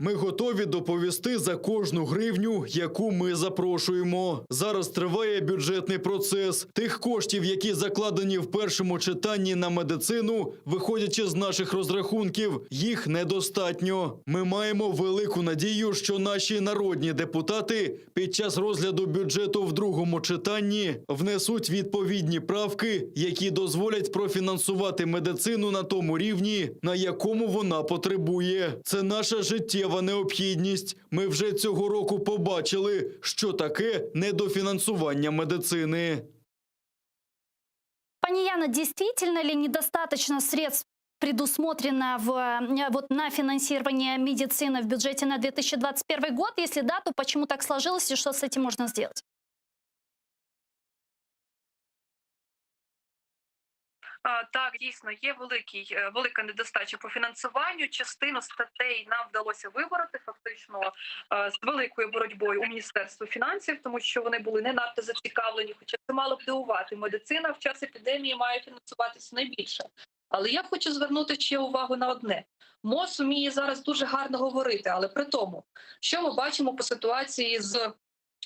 Ми готові доповісти за кожну гривню, яку ми запрошуємо. Зараз триває бюджетний процес. Тих коштів, які закладені в першому читанні на медицину, виходячи з наших розрахунків, їх недостатньо. Ми маємо велику надію, що наші народні депутати під час розгляду бюджету в другому читанні внесуть відповідні правки, які дозволять профінансувати медицину на тому рівні, на якому вона потребує. Це наша життєва необхідність. Ми вже цього року побачили, що таке недофінансування медицини. Пані Яна, действительно ли недостаточно средств предусмотрено на финансирование медицины в бюджете на 2021 год? Если да, то почему так сложилось и что с этим можно сделать? Так, дійсно, є велика недостача по фінансуванню. Частину статей нам вдалося вибороти фактично з великою боротьбою у Міністерстві фінансів, тому що вони були не надто зацікавлені, хоча це мало б дивувати. Медицина в час епідемії має фінансуватися найбільше. Але я хочу звернути ще увагу на одне. МОЗ вміє зараз дуже гарно говорити, але при тому, що ми бачимо по ситуації з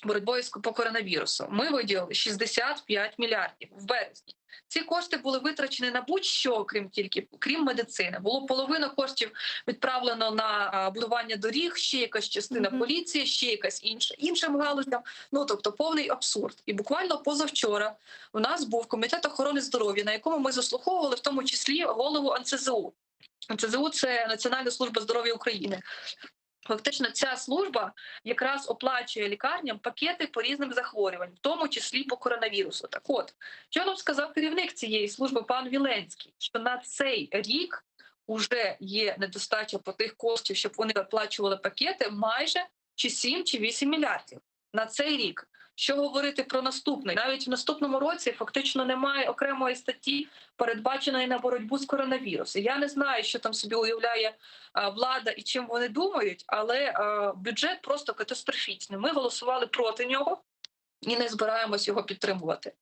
боротьбою по коронавірусу. Ми виділили 65 мільярдів в березні. Ці кошти були витрачені на будь-що, крім медицини. Було половина коштів відправлено на будування доріг, ще якась частина поліції, ще якась іншим галузям. Тобто повний абсурд. І буквально позавчора у нас був Комітет охорони здоров'я, на якому ми заслуховували в тому числі голову НСЗУ. НСЗУ – це Національна служба здоров'я України. Фактично ця служба якраз оплачує лікарням пакети по різним захворюванням, в тому числі по коронавірусу. Так от, що нам сказав керівник цієї служби пан Віленський, що на цей рік вже є недостача по тих коштів, щоб вони оплачували пакети майже чи 7, чи 8 мільярдів на цей рік. Що говорити про наступний? Навіть в наступному році фактично немає окремої статті, передбаченої на боротьбу з коронавірусом. Я не знаю, що там собі уявляє влада і чим вони думають, але бюджет просто катастрофічний. Ми голосували проти нього і не збираємось його підтримувати.